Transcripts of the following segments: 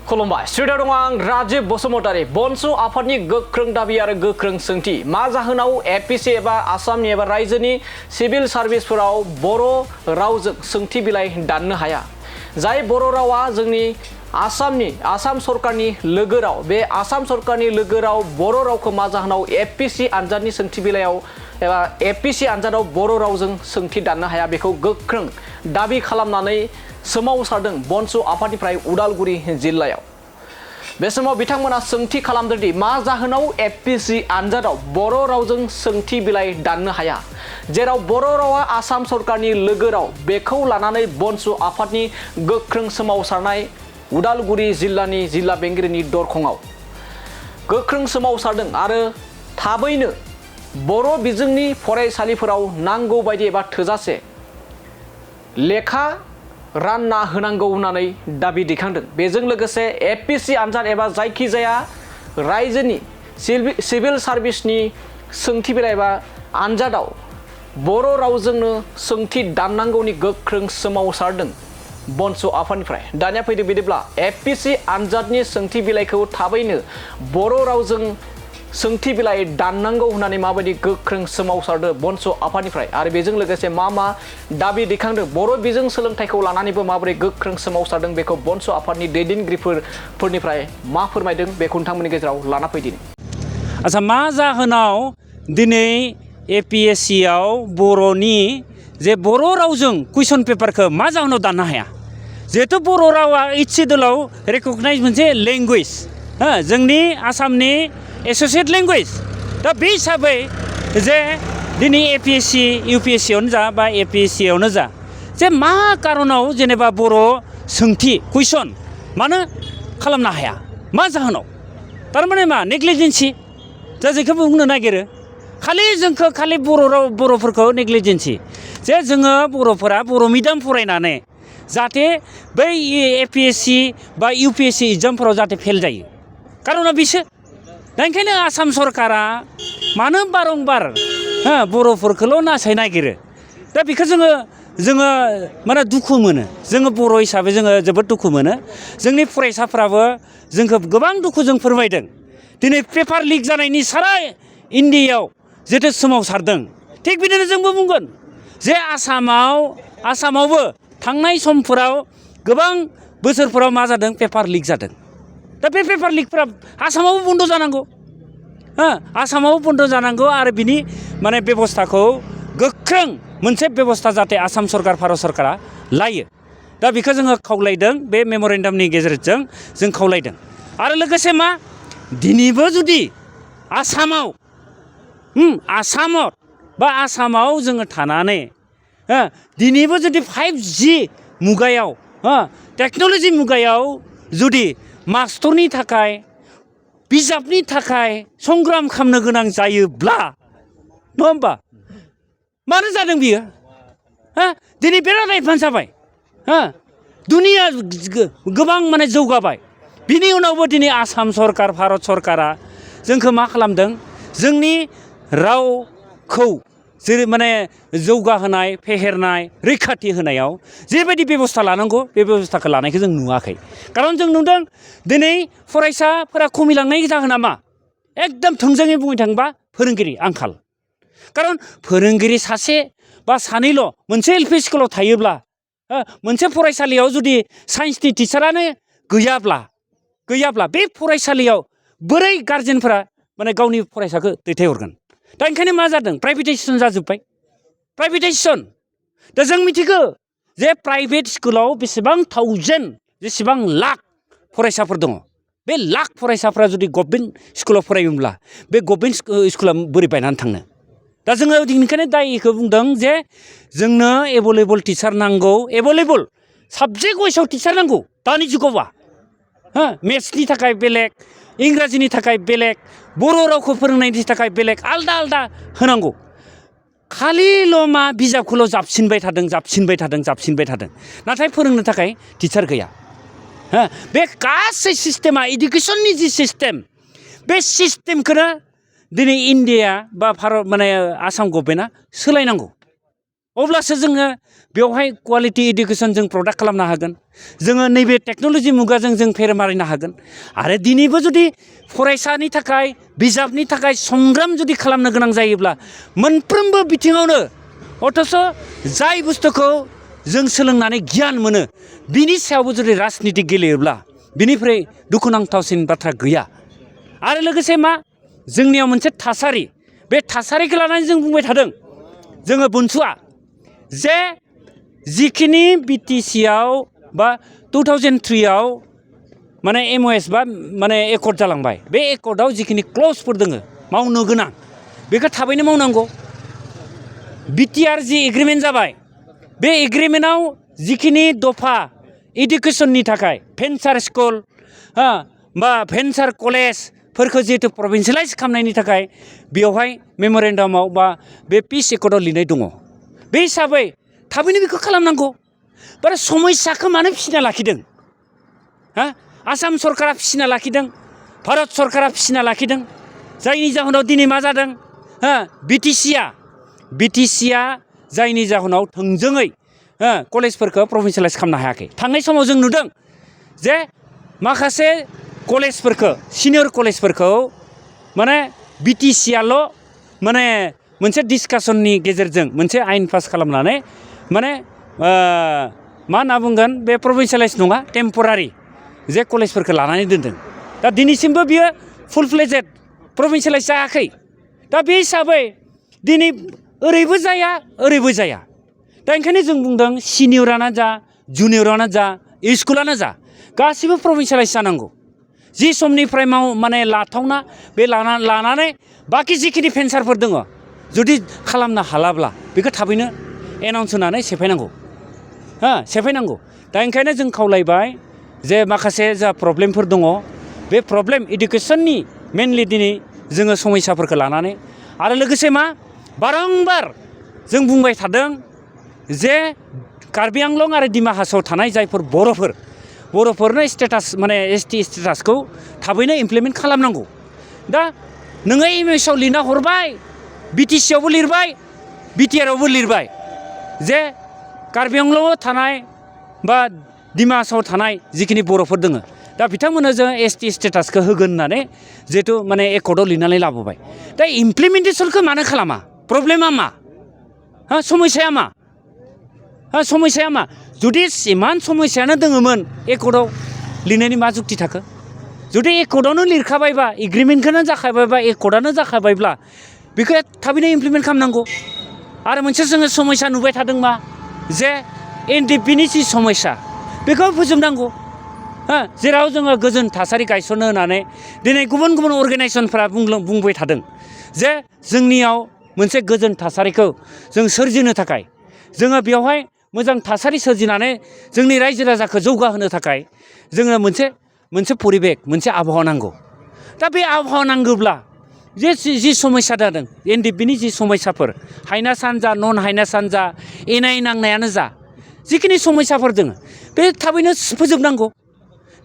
खुलुमबाय स्टुडिअ दं आं राजीव बसुमतारी बनसु आफादनि गोख्रों दाबि आरो गोख्रों सोंथि मा जाहोनाव एपिसि एबा आसामनि एबा रायजोनि सिभिल सार्भिसफोराव बर' रावजों सोंथि बिलाइ दाननो हाया जाय बर' रावा जोंनि आसाम सरकारनि लोगो राव बे आसाम सरकारनि लोगो राव बर' रावखौ मा जाहोनाव एपिसि आनजादनि सोंथि बिलाइयाव एबा एपिसि आनजादाव बर' रावजों सोंथि दाननो हाया बेखौ गोख्रों दाबि खालामनानै सोमावसारदों बनसु आफादनिफ्राय उदालगुरि जिल्लायाव बे समाव बिथांमोना सोंथि खालामदोंदि मा जाहोनाव एपिसि आनजादाव बर' रावजों सोंथि बिलाइ दाननो हाया जेराव बर' रावा आसाम सरकारनि लोगो राव बेखौ लानानै बनसु आफादनि गोख्रों सोमावसारनाय उदालगुरि जिल्लानि जिल्ला बेंगिरिनि दरखंआव गोख्रों सोमावसारदों आरो थाबैनो बर' बिजोंनि फरायसालिफोराव नांगौ बायदि एबा थोजासे लेखा रानना होनांगौ होननानै दाबि दैखांदों बेजों लोगोसे एपिसि आनजाद एबा जायखिजाया रायजोनि सिभिल सार्भिसनि सोंथि बिलाइ एबा आनजादाव बर' रावजोंनो सोंथि दाननांगौनि गोख्रों सोमावसारदों बनसु आफादनिफ्राय दानिया फैदो बिदिब्ला एपिसि आनजादनि सोंथि बिलाइखौ थाबैनो बर' रावजों सोंथि बिलाइ दाननांगौ होननानै माबायदि गोख्रों सोमावसारदों बनसु आफादनिफ्राय आरो बेजों लोगोसे मा दाबि दैखांदों बर' बिजों सोलोंथाइखौ लानानैबो माबोरै गोख्रों सोमावसारदों बेखौ बनसु आफादनि दैदेनगिरिफोरनिफ्राय मा फोरमायदों बेखौ नोंथांमोननि गेजेराव लाना फैदिनि आच्छा मा जाहोनाव दिनै एपिएससिआव बर'नि जे बर' रावजों कुइसन पेपारखौ मा जाहोनाव दाननो हाया जिहेतु बर' रावा 8th शेड्युलाव रेकगनाइज मोनसे लेंगुवेज जोंनि आसामनि एस'सिएट लेंगुवेज दा बे हिसाबै जे दिनै एपिएससि इउपिएससियावनो जा बा एपिएससियावनो जा जे मा कारनाव जेनेबा बर' सोंथि कुइसन मानो खालामनो हाया मा जाहोनाव थारमाने मा नेग्लिजेन्सि दा जेखौ बुंनो नागिरो खालि बर'फोरखौ नेग्लिजेन्सि जे जोङो बर'फोरा बर' मिडियाम फरायनानै जाहाथे बै एपिएससि बा इउपिएससि एग्जामफोराव जाहाथे फेल जायो कारना बिसो दा ओंखायनो आसाम सरकारा मानो बारंबार बर'फोरखौल' नासयनो नागिरो दा बेखौ जोङो माने दुखु मोनो जोङो बर' हिसाबै जोङो जोबोद दुखु मोनो जोंनि फरायसाफ्राबो जोंखौ गोबां दुखुजों फोरमायदों दिनै पेपार लिक जानायनि सारा इन्डियायाव जिहेतु सोमावसारदों थिग बिदिनो जोंबो बुंगोन जे आसामावबो थांनाय समफोराव गोबां बोसोरफोराव मा जादों पेपार लिक जादों दा बे पेपार लिकफोरा आसामावबो बन्द जानांगौ आसामावबो बन्द जानांगौ आरो बिनि माने बेबस्थाखौ गोख्रों मोनसे बेबस्था जाहाथे आसाम सरकार भारत सरकारा लायो दा बेखौ जोङो खावलायदों बे मेम'रेन्डामनि गेजेरजों जों खावलायदों आरो लोगोसे मा दिनैबो जुदि आसामाव जोङो थानानै दिनैबो जुदि 5G मुगायाव टेक्न'लजि मुगायाव जुदि मास्टरनि थाखाय बिजाबनि थाखाय संग्राम खालामनो गोनां जायोब्ला नङा होमबा मानो जादों बियो दिनै बिराद एडभान्स जाबाय दुनिया गोबां माने जौगाबाय बिनि उनावबो दिनै आसाम सरकार भारत सरकारा जोंखौ मा खालामदों जोंनि रावखौ जेरै माने जौगाहोनाय फेहेरनाय रैखाथि होनायाव जेबायदि बेबस्था लानांगौ बे बेबस्थाखौ लानायखौ जों नुवाखै खारन जों नुदों दिनै फरायसाफोरा खमिलांनायनि जाहोना मा एकदम थोंजोङै बुंनो थाङोबा फोरोंगिरि आंखाल खारन फोरोंगिरि सासे बा सानैल' मोनसे एलपि स्कुलाव थायोब्ला मोनसे फरायसालियाव जुदि साइन्सनि टिचारानो गैयाब्ला बे फरायसालियाव बोरै गार्जेनफोरा माने गावनि फरायसाखौ दैथायहरगोन दा ओंखायनो मा जादों प्राइभेटाइजेसन जाजोब्बाय दा जों मिथिगौ जे प्राइभेट स्कुलाव जेसेबां लाख फरायसाफोर दङ बे लाख फरायसाफ्रा जुदि गभर्नमेन्ट स्कुलाव फरायोब्ला बे गभर्नमेन्ट स्कुला बोरै बायनानै थांनो दा जोङो ओंखायनो दायखौ बुंदों जे जोंनो एभेलेबल टिचार नांगौ एभेलेबल साबजेक्ट वाइसआव टिचार नांगौ दानि जुगावबा मेथ्सनि थाखाय बेलेग इंराजिनि थाखाय बेलेग बर' रावखौ फोरोंनायनि थाखाय बेलेग आलदा होनांगौ खालिल' मा बिजाबखौल' जाबसिनबाय थादों नाथाय फोरोंनो थाखाय टिचार गैया बे गासै सिस्टेमा इडुकेसननि जि सिस्टेम बे सिस्टेमखौनो दिनै इन्डिया बा भारत माने आसाम गभर्नमेन्टआ सोलायनांगौ अब्लासो जोङो बेवहाय क्वालिटि इडुकेसन जों प्रडाक्ट खालामनो हागोन जोङो नैबे टेक्न'लजि मुगाजों जों फेर मारिनो हागोन आरो दिनैबो जुदि फरायसानि थाखाय बिजाबनि थाखाय संग्राम जुदि खालामनो गोनां जायोब्ला मोनफ्रोमबो बिथिङावनो अथ'स' जाय बुस्थुखौ जों सोलोंनानै गियान मोनो बिनि सायावबो जुदि राजनिति गेलेयोब्ला बिनिफ्राय दुखुनांथावसिन बाथ्रा गैया आरो लोगोसे मा जोंनियाव मोनसे थासारि बे थासारिखौ लानानै जों बुंबाय थादों जोङो बुनसुआ जे जिखिनि बिटिसिआव बा 2003आव माने MOS बा माने एकर्ड जालांबाय बे एकर्डआव जिखिनि क्लजफोर दोङो मावनो गोनां बेखौ थाबैनो मावनांगौ बिटिआर जि एग्रिमेन्ट जाबाय बे एग्रिमेन्टआव जिखिनि दफा इडुकेसननि थाखाय भेन्सार स्कुल बा भेन्सार कलेजफोरखौ जिहेतु प्रभिन्सियेलाइज खालामनायनि थाखाय बेवहाय मेम'रेन्डामाव बा बे पिस एकर्डआव लिरनाय दङ बे हिसाबै थाबैनो बेखौ खालामनांगौ बारा समस्याखौ मानो फिसिना लाखिदों आसाम सरकारा फिसिना लाखिदों भारत सरकारा फिसिना लाखिदों जायनि जाहोनाव दिनै मा जादों बिटिसिआ जायनि जाहोनाव थोंजोङै कलेजफोरखौ प्रभिन्सियेलाइज खालामनो हायाखै थांनाय समाव जों नुदों जे माखासे कलेजफोरखौ सिनियर कलेजफोरखौ माने बिटिसिआल' माने मोनसे डिसकासननि गेजेरजों मोनसे आयेन पास खालामनानै माने मा होनना बुंगोन बे प्रभिन्सियेलाइज नङा टेम्परारि जे कलेजफोरखौ लानानै दोनदों दा दिनैसिमबो बियो फुल फ्लेजेड प्रभिन्सियेलाइज जायाखै दा बे हिसाबै दिनै ओरैबो जाया ओरैबो जाया दा ओंखायनो जों बुंदों सिनियरानो जा जुनियरानो जा स्कुलानो जा गासिबो प्रभिन्सियेलाइज जानांगौ जि समनिफ्राय माने लाथावना बे लानानै बाखि जिखिनि भेन्सारफोर दङ जुदि खालामनो हालाब्ला बेखौ थाबैनो एनाउन्स होनानै सेफायनांगौ दा ओंखायनो जों खावलायबाय जे माखासे जा प्रब्लेमफोर दङ बे प्रब्लेम इडुकेसननि मेनलि दिनै जोङो समस्याफोरखौ लानानै आरो लोगोसे मा बारंबार जों बुंबाय थादों जे कार्बि आंलं आरो डिमा हासावआव थानाय जायफोर बर'फोरनो स्टेटास माने ST स्टेटासखौ थाबैनो इमप्लिमेन्ट खालामनांगौ दा नोङो MOSआव लिरना हरबाय बिटिसिआवबो लिरबाय बिटिआरआवबो लिरबाय जे कार्बि आंलंआव थानाय बा डिमा हासावआव थानाय जिखिनि बर'फोर दङ दा बिथांमोननो जों ST स्टेटासखौ होगोन होननानै जिहेथु माने एकर्डआव लिरनानै लाबोबाय दा इमप्लिमेन्टेसनखौ मानो खालामा प्रब्लेमा मा समस्याया मा जुदि इमान समस्यानो दङमोन एकर्डआव लिरनायनि मा जुक्ति थाखो जुदि एकर्डआवनो लिरखाबायबा एग्रिमेन्टखौनो जाखाबायबा एकर्डआनो जाखाबायब्ला बेखौ थाबैनो इमप्लिमेन्ट खालामनांगौ आरो मोनसे जोङो समस्या नुबाय थादों मा जे NDPनि जि समस्या बेखौ फोजोबनांगौ जेराव जोङो गोजोन थासारि गायसननो होनानै दिनै गुबुन गुबुन अर्गेनाइजेसनफोरा बुंबाय थादों जे जोंनियाव मोनसे गोजोन थासारिखौ जों सोरजिनो थाखाय जोङो बेवहाय मोजां थासारि सोरजिनानै जोंनि रायजो राजाखौ जौगाहोनो थाखाय जोङो मोनसे परिबेक मोनसे आबहावा नांगौ दा बे आबहावा नांगौब्ला जि समस्या जादों NDPनि जि समस्याफोर हायना सानजा नन हायना सानजा एनाय नांनायानो जा जिखिनि समस्याफोर दङ बे थाबैनो फोजोबनांगौ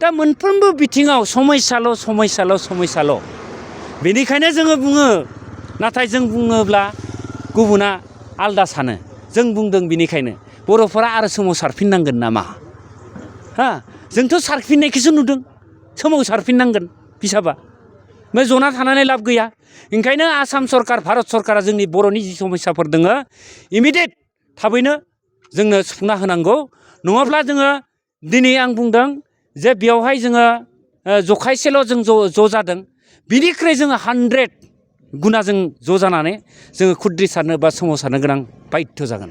दा मोनफ्रोमबो बिथिङाव समस्याल' बेनिखायनो जोङो बुङो नाथाय जों बुङोब्ला गुबुना आलदा सानो जों बुंदों बिनिखायनो बर'फोरा आरो सोमावसारफिननांगोन नामा जोंथ' सारफिननायखौसो नुदों सोमावसारफिननांगोन बिसाबा ओमफ्राय जना थानानै लाब गैया ओंखायनो आसाम सरकार भारत सरकारा जोंनि बर'नि जि समस्याफोर दङ इमिडियेट थाबैनो जोंनो सुफुंना होनांगौ नङाब्ला जोङो दिनै आं बुंदों जे बेवहाय जोङो जखायसेल' जों ज' जादों बिनिख्रुइ जोङो 100 गुना जों ज' जानानै जोङो खुद्रिसारनो बा सोमावसारनो गोनां बायध्य' जागोन